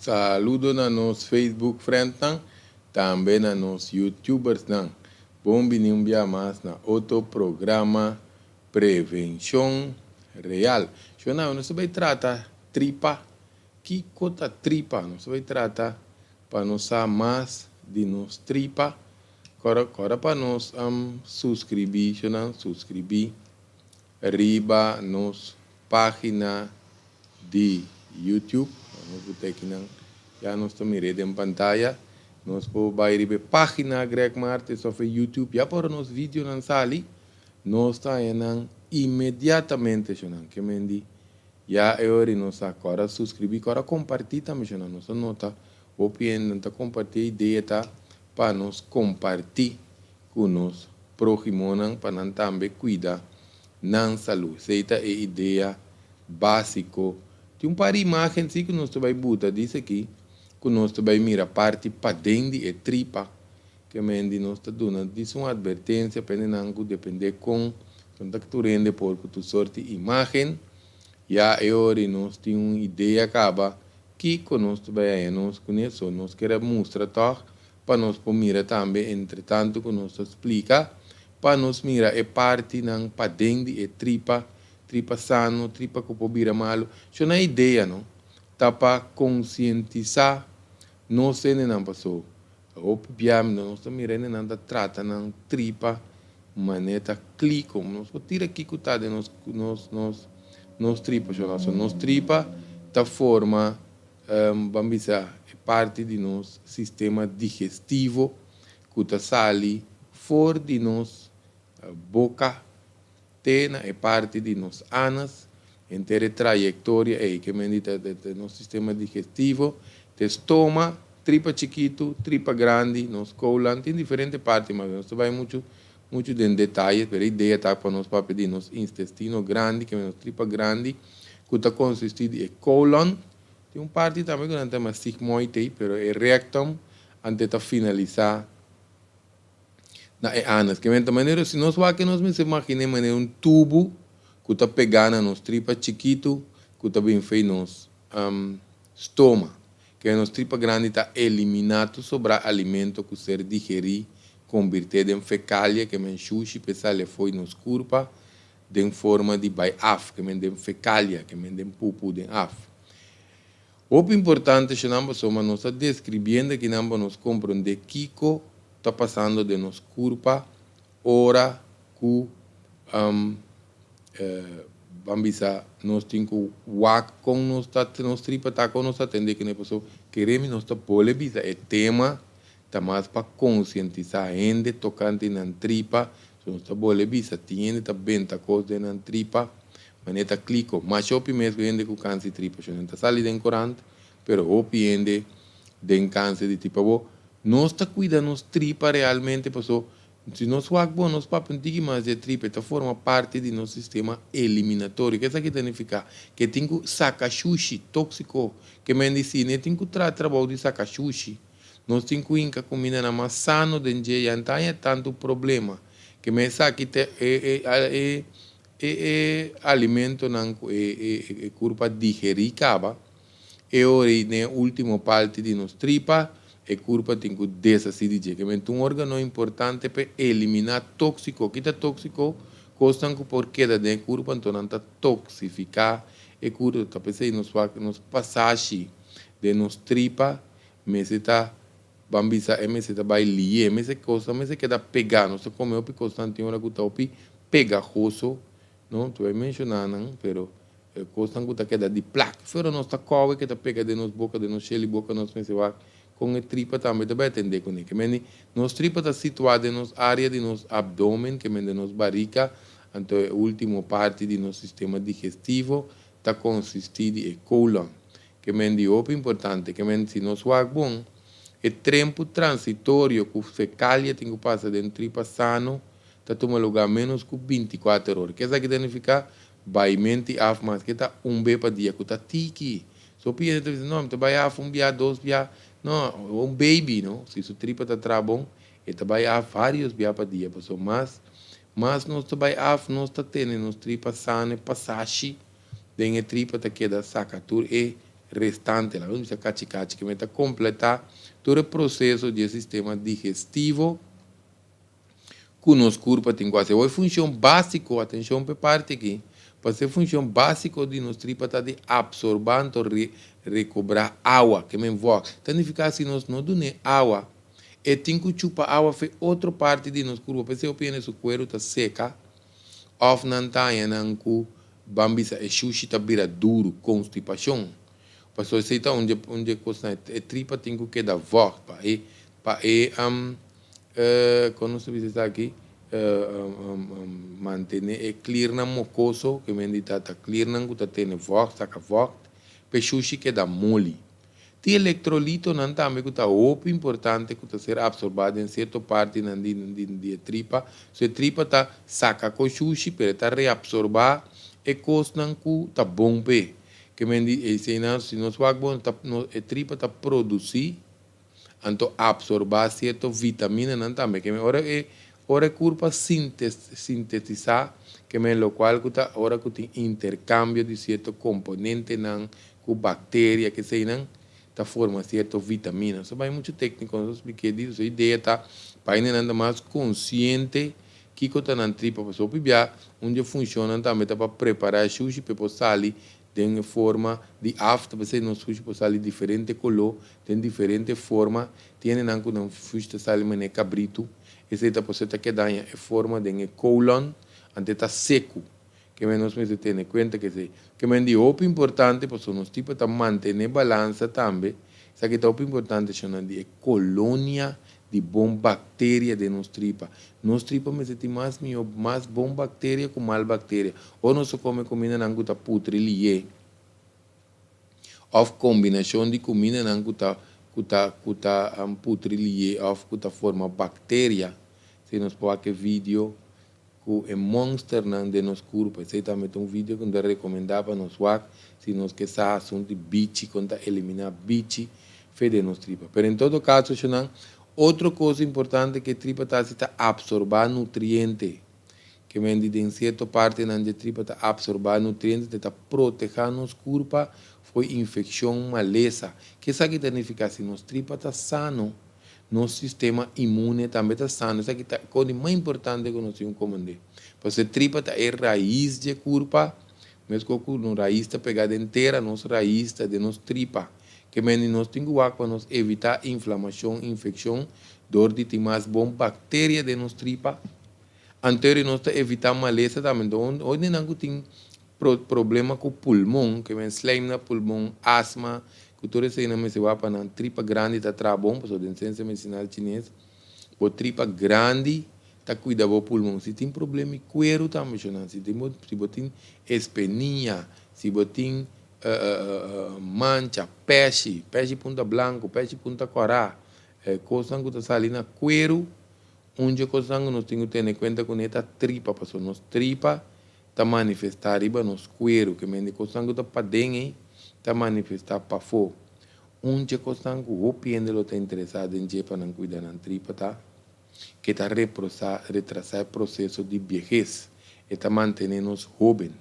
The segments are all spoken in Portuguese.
Saludo na nos Facebook friend também na nos YouTubers Bom dia mais na outro programa Prevenção Real. Não se vai tratar tripa, que cota tripa, não se vai tratar para nós mais de nos tripa. Agora para nós subscrever, riba nos página de YouTube. Já nós estamos em pantalla. Nós podemos ver a página Greg Martes of YouTube. Já por nos vídeos não sali, nós estamos imediatamente que mendi. Já é hora nós agora subscrever, agora compartilhar também nossa nota. Ou para compartilhar ideia para nós compartilhar com nós próximos para nós também cuidar na saúde. Essa é a ideia básica. Tem um par de imagens que nós vai botar disso aqui, que nós vai mirar a parte para dentro e tripa, que mendi nós está dando disso uma advertência, depende com tu rende por tu sorte imagem, já é hora nós temos uma ideia acaba que nós vai nós conhecer, nós queremos mostrar para nós mirar também, entretanto que nós explica, para nós mirar a parte para dentro e tripa sano, tripa que pode malo. Isso não é ideia, não? Tá para conscientizar, não sei nem não passou. O piam nós estamos mirando não da trata não tripa, maneta clico, nós vou tirar aqui que tá de nos tripa, nos tripa da forma vamos dizer parte de nosso sistema digestivo que tá sali fora de nos boca. É parte de nos anas, inteira trajetória que medita de nosso sistema digestivo, de estômago, tripa chiquito, tripa grande, nos colon, tem diferentes partes, mas nós vai muito em detalhes, mas a ideia está para nós para pedir nos intestino grande, que é nos tripa grande, que está consistido em colon, tem uma parte também que não tem mais sigmoide, mas é rectum, antes de finalizar anas, que de maneira, se nós vamos imaginar um tubo que está pegando nos tripas chiquito, que está bem feito nos estômago, que nos tripas grande está eliminado sobre alimento que ser digerir, convertido em fecália, que é xuxi, pessoal, foi nos curva, de forma de baiaf, que é de fecália, que é de pupu, de af. O importante é que nós estamos descrevendo que nós compreender Kiko está passando de nos curva, hora que vamos dizer, nós temos que wak com nos tripa, tá com nos atender que pessoa queremos nós tá pole bisa é tema, tá mais para conscientizar a gente tocante na tripa, nós tá pole bisa tiene tá bem tá coisa na tripa, maneta clico, mas o mesmo gente com câncer de tripa, não tá salindo em corante, pero o gente de câncer de tripa, nós está cuidando nos tripa realmente, pessoal. Se nós vamos nós papel mais de tripa, esta forma parte do nosso sistema eliminatório. Que isso aqui significa que tem que sacar sushi tóxico, que medicina tem que trabalhar de sacar sushi. Nós temos que inca comida na mais sano de dia, então é tanto problema que me saque alimento não curva digerir caba. E ora na última parte de nos tripa a curva tem que desacir que é um órgão importante para eliminar tóxico. Que está tóxico, costam que por queda da curva, então não está toxificar a curva. Está pensando nos passagem de nos tripa, mas está bambisa, mas está vai lier, mas é coisa, mas é que dá pegar, não sei como é o constante hora que está pegajoso, não, tu vai mencionar, não, pero costam que está queda de placa, fora nós está cobre que está pega de nos boca, de nos chele boca, nós pensamos com a tripa também vai atender com ele. Que nos tripa está situada na área de nosso abdômen, que é nos barriga, então a última parte do nosso sistema digestivo está consistido em colon, que é o importante, que se nós vamos bom, o tempo transitório que fecália tem que passar dentro tripa sano, está tomando lugar menos que 24 horas. Que isso aqui significa baimente af, mas que está vez para dia, que está tiki. Só pia não, te vai af dia, 2 dia. Não, um baby, não? Se o tripa está bom, ele vai a vários dias para dia, pessoal. Mas nós vai a nós está tendo nos tripa sana passagem, tem a tripa tá queda sacatur e restante, lá vamos cachicachi, que meta completar todo o processo do sistema digestivo que nos corpo tem quase. Hoje função básica, atenção para parte aqui, para ser função básica de nos tripa tá de absorver, recobrar água, que me voa. Significa se nós não damos água, e tem que chupar água foi outra parte de nos corpo, para ser o pênis o cuero tá seca, of não tá não que bambisa e sushi tá vira duro, constipação. Para só aceitar onde coisa é tripa tem que quedar voa, para quando se está aqui, manter clear na mucoso, que me diz tá clear na que tem vox, saca vox, pechuchi que dá mole. Tem eletrolito não também que está muito importante que está ser absorvido em certa parte na de tripa, se a tripa tá saca cochuchi, para tá reabsorbar e coisa não que tá bom pé, que me diz se nós vamos a tripa tá produzir então absorver certa vitamina não também que me ora curva sintetizar que me lo qual que tá ora que tem intercâmbio de certo componente não com bactéria que sei não tá forma certa vitamina só vai muito técnico não expliquei disso a ideia tá para ainda mais consciente que tá na tripa para sobreviver onde funciona também tá para preparar sushi para sair tem forma de afta, você não sushi pode sair diferente color, tem diferente forma, tem não que não fusta sair mané cabrito, esse está você tá que dá é forma de colon, ante tá seco, que menos me se tem conta que me di o importante para nós tipo tá manter balança também, isso aqui tá o importante chama de colônia de bom bactéria de nos tripa me se tem mais bom bactéria com mal bactéria ou não se come comida não que tá putrilhe ou combinação de comida não que tá putrilhe ou que tá forma bactéria se nós pôr aqui vídeo que é monster não de nos corpo esse também tem vídeo que eu recomendava para nós se nós que sa assunto de bicho quando eliminar bicho fede nos tripa pero em todo caso não outra coisa importante que a tripa está absorver nutrientes, que vem de em certa parte na tripa está absorver nutrientes, está proteger nos corpos, foi infecção, maleza, que isso aqui significa se nossa tripa está sano, nosso sistema imune também está sano, isso aqui é a coisa mais importante que nós temos que comandar, porque a tripa é raiz de corpo, mesmo que a raiz está pegada inteira, nossa raiz está de nossa tripa, que nós temos para nós evitar inflamação, infecção, dor de ter mais bom bactéria de nos tripa. Anterior nós evitar maleza também. Onde não tem problema com o pulmão, que vem slime na pulmão, asma, que todo isso aí não se vai para a tripa grande está trabom, por de ciência medicinal chinesa, o tripa grande está cuidando do pulmão. Se tem problema com cuero também, se tem espinha, se tem mancha, peixe punta branco, peixe punta corá, coisa que está saindo na cuero, onde coisa que nós temos que ter em conta com essa tripa, porque nos tripa está manifestar riba nos cuero, que me coisa que está para dentro, está manifestar para fora. Onde coisa que o pendelo está interessado em jeito para cuidar da tripa, tá? Que está retrasar o processo de vejez, está mantendo-nos jovens.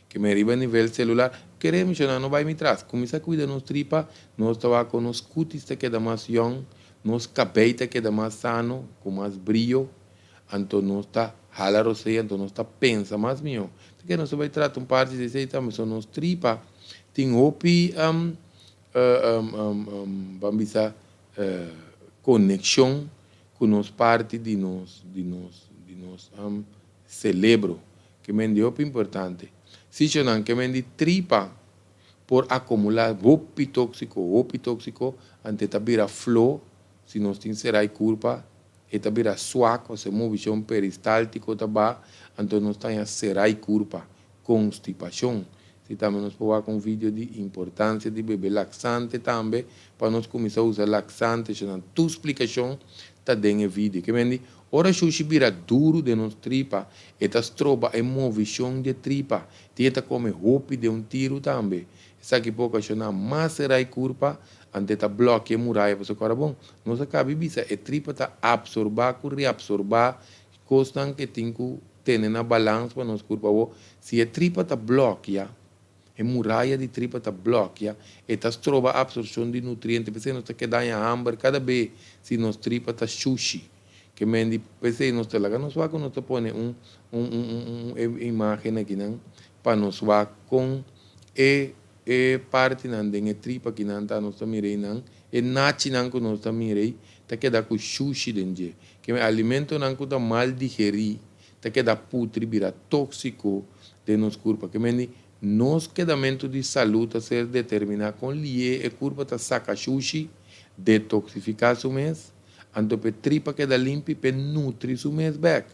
Que me arriba a nível celular, queremos não vai me traz. Começa a cuidar nos tripa, nós estamos com os cutis que queda mais young, nos cabelo que queda mais sano, com mais brilho, então nós está jalar o seio, então nós está pensa mais meu. Porque nós vai tratar parte de isso também, são nos tripa, tem opi, vamos dizer, conexão com nos parte de nos cerebro, que me é importante. Se não que me tripa por acumular opi tóxico, ante tabira flow, se nós temos será culpa, e tabira suaco, se movição peristáltico taba, então nós temos será culpa, constipação. Se também nós podemos com um vídeo de importância de beber laxante também, para nós começar a usar laxante, se não tua explicação está dentro do vídeo, que me ora sushi vira duro de nos tripa, e tas troba é movição de tripa, tenta comer roupa de tiro também. Essa aqui pouco chama mais será e curva, ante tá bloqueia muralha, você agora bom, nós acaba bisa, e tripa tá absorbar, reabsorbar, coisa que tem que ter na balança para nos curva, se a tripa tá bloqueia, muralha de tripa está bloqueia e está trova a absorção de nutrientes. Pensei nós está quedando hambre cada vez se nos tripa está sushi. Que mendi pensei nós está lá nós vai nós está põe imagem aqui não para nós vai com parte não de tripa que não está nós está mirei não e nachi não que nós está mirei está quedando com sushi dentro que alimento não que está mal digerido está quedando putri vira tóxico de nos corpo que mendi nos quedamento de saúde a ser determinado com lie e corpo está saca sushi detoxificar o mês então pe tripa queda limpa pe nutri o mês back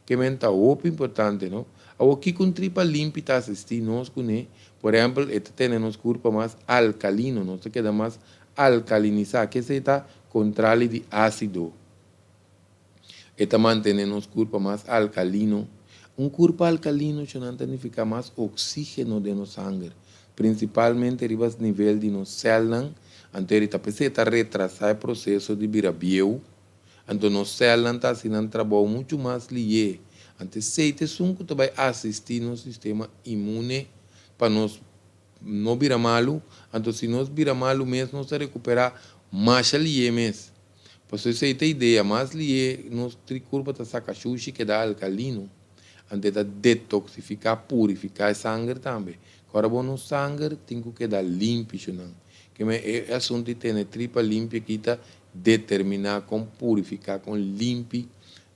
que menta muito importante não aqui com tripa limpa está assistindo nós com por exemplo tem nos corpo mais alcalino não se queda mais alcalinizar que se está controle de ácido está mantendo nos corpo mais alcalino corpo alcalino significa mais oxígeno de no sangue principalmente arriba nível de nos células então está retrasar o processo de virar bio então nos células está sendo trabalho muito mais lié então se te sunco vai assistir no sistema imune para nós não virar malo então se nós virar malo mesmo nós recuperar mais lié mesmo por isso essa ideia mais lié nos tricurpa está saca sushi que dá alcalino antes de detoxificar, purificar o sangue também. Agora, no sangue tem que dar limpo, que é assunto de ter tripa limpa que está determinar com purificar, com limpo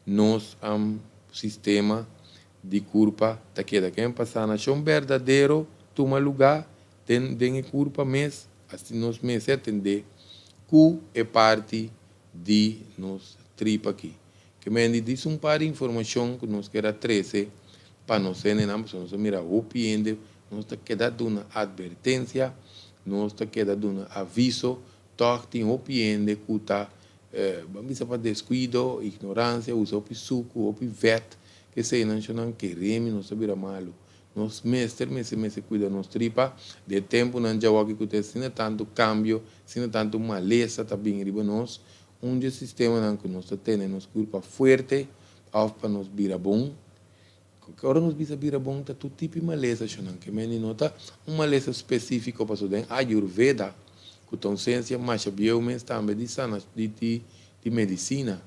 nos sistema de curva da queda. Quem passar na chão verdadeiro, toma lugar, tem curva mês, assim nos meses atender, que é parte de nos tripa aqui. Que me diz par de informação que nos quer 13 para nós nós mira o piende nós está quedando uma advertência nós está quedando um aviso toque o piende que está vamos para descuido ignorância usa o suco o vet que se não queremos nós vira malo nós mestre cuida nos tripa de tempo não já que tem sem tanto cambio sem tanto maleza tá bem riba nós sistema que nós temos nos corpo forte para nos vira bom agora nos vira bom tá todo tipo de maleza que me nota maleza específico para o Ayurveda que tem ciência mais biomens também de sana de medicina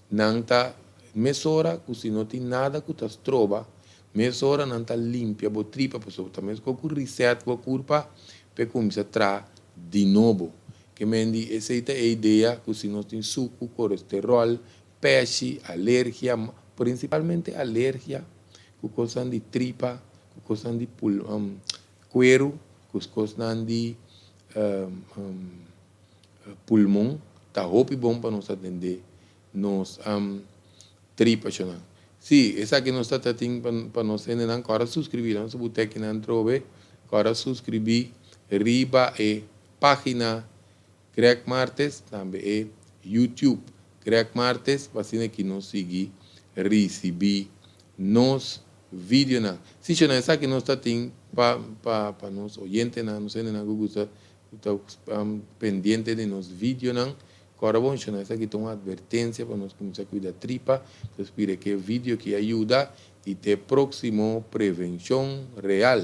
não tá mesora que se não tem nada que tá trova mesora não tá limpa a tripa pessoa também com reset o corpo para começar a tra de novo que mendi essa é a ideia que se nós tem suco, colesterol, peixe, alergia, principalmente alergia, que coisa de tripa, que coisa de cuero, que coisa de pulmão, tá roupa bom para nós atender nos tripa, sim, essa aqui nós está tendo para nós ainda agora subscrever, nós botar aqui na trove, agora subscrever, riba e página Greg Martes, também é YouTube. Greg Martes, vacina que nos seguir, receber nos vídeos. Se não é isso que nós temos para nos oyentes, não sei se Google está pendente de nos vídeos. Agora, bom, se não é isso que tem uma advertência para nós começar a cuidar da tripa. Espero que o vídeo que ajuda e ter próximo prevenção real.